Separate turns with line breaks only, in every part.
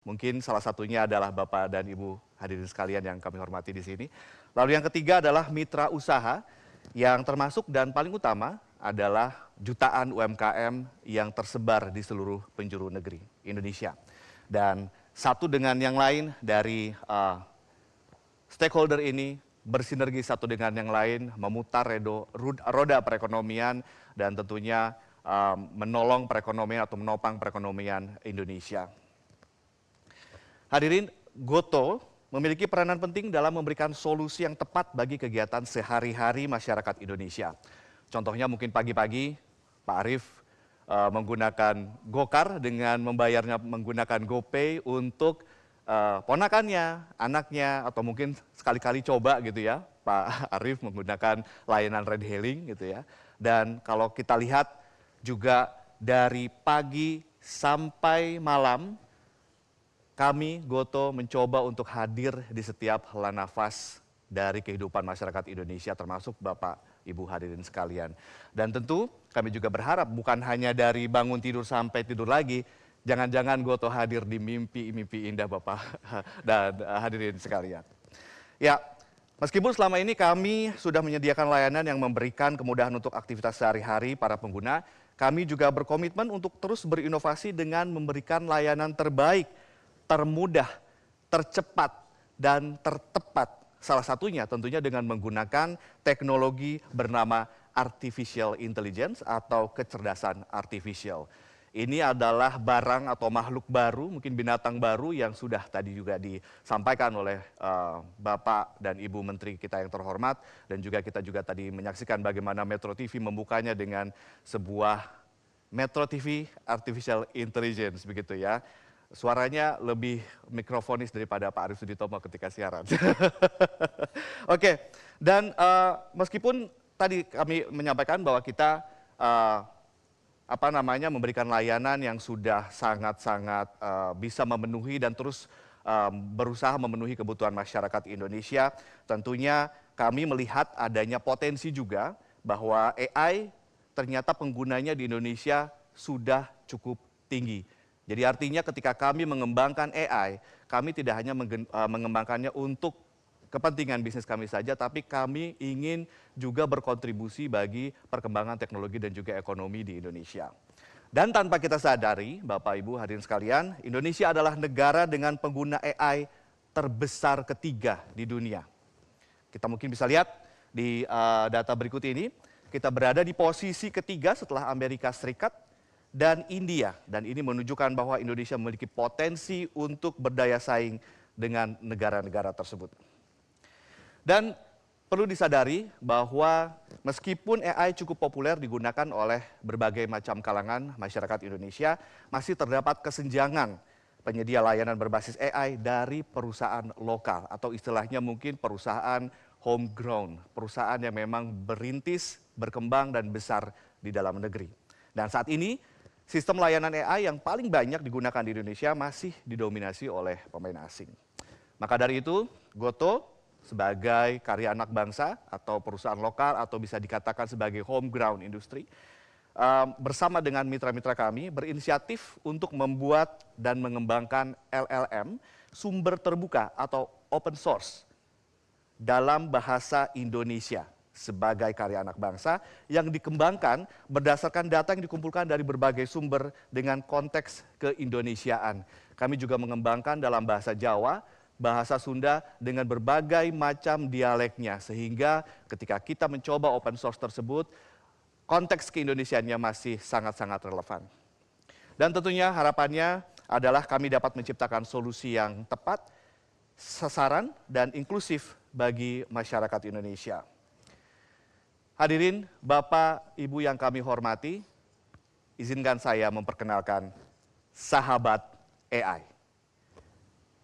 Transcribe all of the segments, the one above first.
Mungkin salah satunya adalah Bapak dan Ibu hadirin sekalian yang kami hormati di sini. Lalu yang ketiga adalah mitra usaha yang termasuk dan paling utama adalah jutaan UMKM yang tersebar di seluruh penjuru negeri Indonesia. Dan satu dengan yang lain dari stakeholder ini bersinergi satu dengan yang lain, memutar roda perekonomian dan tentunya menolong perekonomian atau menopang perekonomian Indonesia. Hadirin, Gotoh memiliki peranan penting dalam memberikan solusi yang tepat bagi kegiatan sehari-hari masyarakat Indonesia. Contohnya mungkin pagi-pagi Pak Arief menggunakan Gokar dengan membayarnya menggunakan GoPay untuk ponakannya, anaknya, atau mungkin sekali-kali coba gitu ya, Pak Arief menggunakan layanan ride hailing gitu ya. Dan kalau kita lihat juga dari pagi sampai malam, kami Gotoh mencoba untuk hadir di setiap hela nafas dari kehidupan masyarakat Indonesia, termasuk Bapak Ibu hadirin sekalian. Dan tentu kami juga berharap bukan hanya dari bangun tidur sampai tidur lagi, jangan-jangan Gotoh hadir di mimpi-mimpi indah Bapak dan hadirin sekalian. Ya, meskipun selama ini kami sudah menyediakan layanan yang memberikan kemudahan untuk aktivitas sehari-hari para pengguna, kami juga berkomitmen untuk terus berinovasi dengan memberikan layanan terbaik, termudah, tercepat, dan tertepat. Salah satunya tentunya dengan menggunakan teknologi bernama artificial intelligence atau kecerdasan artifisial. Ini adalah barang atau makhluk baru, mungkin binatang baru yang sudah tadi juga disampaikan oleh Bapak dan Ibu Menteri kita yang terhormat. Dan juga kita juga tadi menyaksikan bagaimana Metro TV membukanya dengan sebuah Metro TV Artificial Intelligence begitu ya. Suaranya lebih mikrofonis daripada Pak Arief Suditomo ketika siaran. Oke, dan meskipun tadi kami menyampaikan bahwa kita memberikan layanan yang sudah sangat-sangat bisa memenuhi dan terus berusaha memenuhi kebutuhan masyarakat Indonesia, tentunya kami melihat adanya potensi juga bahwa AI ternyata penggunanya di Indonesia sudah cukup tinggi. Jadi artinya ketika kami mengembangkan AI, kami tidak hanya mengembangkannya untuk kepentingan bisnis kami saja, tapi kami ingin juga berkontribusi bagi perkembangan teknologi dan juga ekonomi di Indonesia. Dan tanpa kita sadari, Bapak Ibu hadirin sekalian, Indonesia adalah negara dengan pengguna AI terbesar ketiga di dunia. Kita mungkin bisa lihat di data berikut ini, kita berada di posisi ketiga setelah Amerika Serikat dan India. Dan ini menunjukkan bahwa Indonesia memiliki potensi untuk berdaya saing dengan negara-negara tersebut. Dan perlu disadari bahwa meskipun AI cukup populer digunakan oleh berbagai macam kalangan masyarakat Indonesia, masih terdapat kesenjangan penyedia layanan berbasis AI dari perusahaan lokal atau istilahnya mungkin perusahaan homegrown, perusahaan yang memang berintis, berkembang dan besar di dalam negeri. Dan saat ini sistem layanan AI yang paling banyak digunakan di Indonesia masih didominasi oleh pemain asing. Maka dari itu, Gotoh sebagai karya anak bangsa atau perusahaan lokal atau bisa dikatakan sebagai homegrown industry, bersama dengan mitra-mitra kami berinisiatif untuk membuat dan mengembangkan LLM sumber terbuka atau open source dalam bahasa Indonesia sebagai karya anak bangsa yang dikembangkan berdasarkan data yang dikumpulkan dari berbagai sumber dengan konteks keindonesiaan. Kami juga mengembangkan dalam bahasa Jawa, bahasa Sunda dengan berbagai macam dialeknya, sehingga ketika kita mencoba open source tersebut, konteks keindonesiaannya masih sangat-sangat relevan. Dan tentunya harapannya adalah kami dapat menciptakan solusi yang tepat, sasaran, dan inklusif bagi masyarakat Indonesia. Hadirin, Bapak, Ibu yang kami hormati, izinkan saya memperkenalkan Sahabat AI.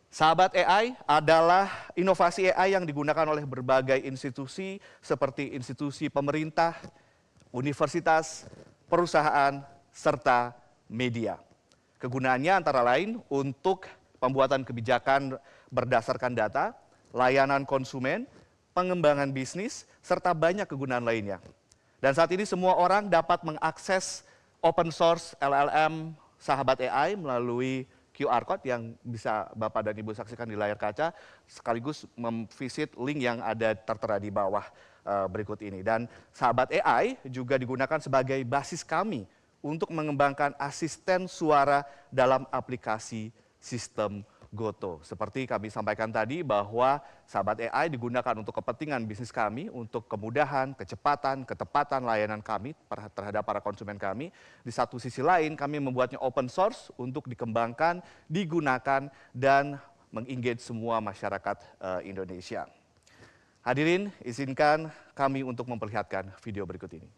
Sahabat AI adalah inovasi AI yang digunakan oleh berbagai institusi seperti institusi pemerintah, universitas, perusahaan, serta media. Kegunaannya antara lain untuk pembuatan kebijakan berdasarkan data, layanan konsumen, pengembangan bisnis, serta banyak kegunaan lainnya. Dan saat ini semua orang dapat mengakses open source LLM Sahabat AI melalui QR code yang bisa Bapak dan Ibu saksikan di layar kaca, sekaligus memvisit link yang ada tertera di bawah berikut ini. Dan Sahabat AI juga digunakan sebagai basis kami untuk mengembangkan asisten suara dalam aplikasi sistem Goto. Seperti kami sampaikan tadi bahwa Sahabat AI digunakan untuk kepentingan bisnis kami, untuk kemudahan, kecepatan, ketepatan layanan kami terhadap para konsumen kami. Di satu sisi lain kami membuatnya open source untuk dikembangkan, digunakan, dan mengengage semua masyarakat Indonesia. Hadirin, izinkan kami untuk memperlihatkan video berikut ini.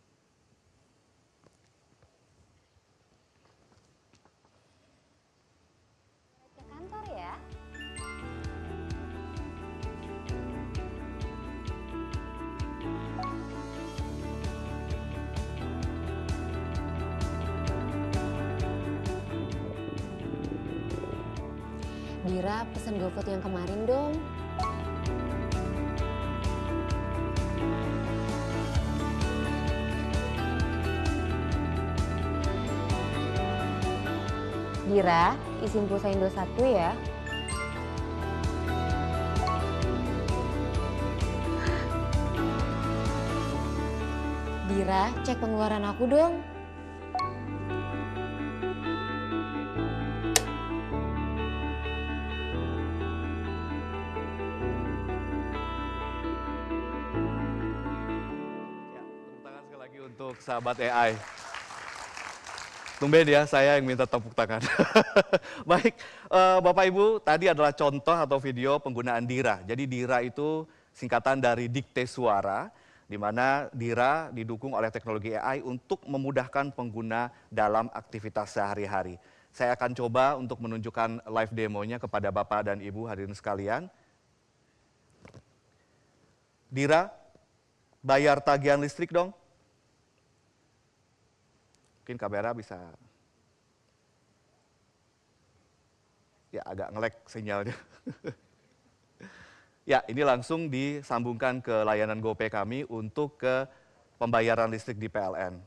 Dira, pesen GoFood yang kemarin dong. Dira, isin pulsa Indo 1 ya. Dira, cek pengeluaran aku dong.
Tepuk tangan sekali lagi untuk Sahabat AI. Tumben ya, saya yang minta tepuk tangan. Baik, Bapak Ibu, tadi adalah contoh atau video penggunaan Dira. Jadi Dira itu singkatan dari dikte suara, di mana Dira didukung oleh teknologi AI untuk memudahkan pengguna dalam aktivitas sehari-hari. Saya akan coba untuk menunjukkan live demonya kepada Bapak dan Ibu hadirin sekalian. Dira, bayar tagihan listrik dong. Mungkin kamera bisa, ya agak nge-lag sinyalnya. Ya, ini langsung disambungkan ke layanan GoPay kami untuk ke pembayaran listrik di PLN.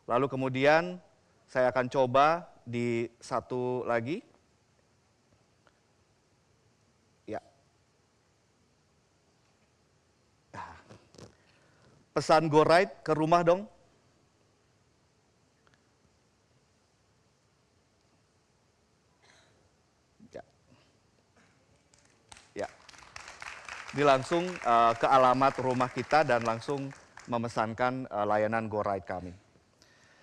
Lalu kemudian saya akan coba di satu lagi. Ya. Pesan GoRide ke rumah dong. Ini langsung ke alamat rumah kita dan langsung memesankan layanan GoRide kami.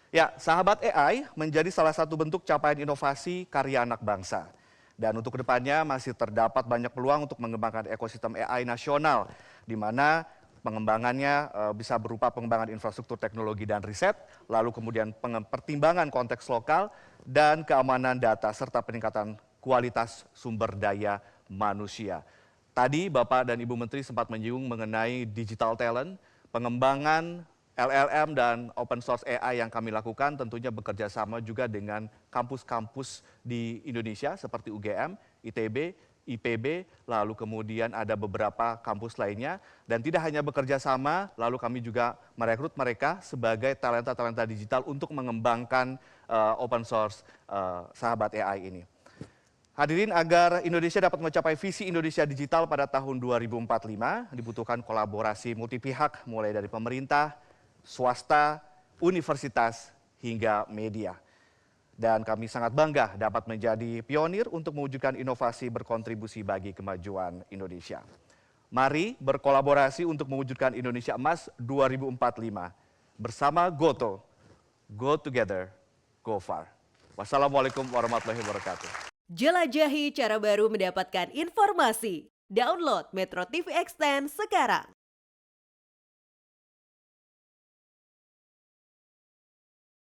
Ya, Sahabat AI menjadi salah satu bentuk capaian inovasi karya anak bangsa. Dan untuk kedepannya masih terdapat banyak peluang untuk mengembangkan ekosistem AI nasional, di mana pengembangannya bisa berupa pengembangan infrastruktur teknologi dan riset, lalu kemudian pertimbangan konteks lokal, dan keamanan data, serta peningkatan kualitas sumber daya manusia. Tadi Bapak dan Ibu Menteri sempat menyinggung mengenai digital talent, pengembangan LLM dan open source AI yang kami lakukan tentunya bekerja sama juga dengan kampus-kampus di Indonesia seperti UGM, ITB, IPB, lalu kemudian ada beberapa kampus lainnya. Dan tidak hanya bekerja sama, lalu kami juga merekrut mereka sebagai talenta-talenta digital untuk mengembangkan open source Sahabat AI ini. Hadirin, agar Indonesia dapat mencapai visi Indonesia digital pada tahun 2045, dibutuhkan kolaborasi multipihak mulai dari pemerintah, swasta, universitas, hingga media. Dan kami sangat bangga dapat menjadi pionir untuk mewujudkan inovasi berkontribusi bagi kemajuan Indonesia. Mari berkolaborasi untuk mewujudkan Indonesia Emas 2045 bersama Goto. Go together, go far. Wassalamualaikum warahmatullahi wabarakatuh.
Jelajahi cara baru mendapatkan informasi. Download Metro TV Extend sekarang.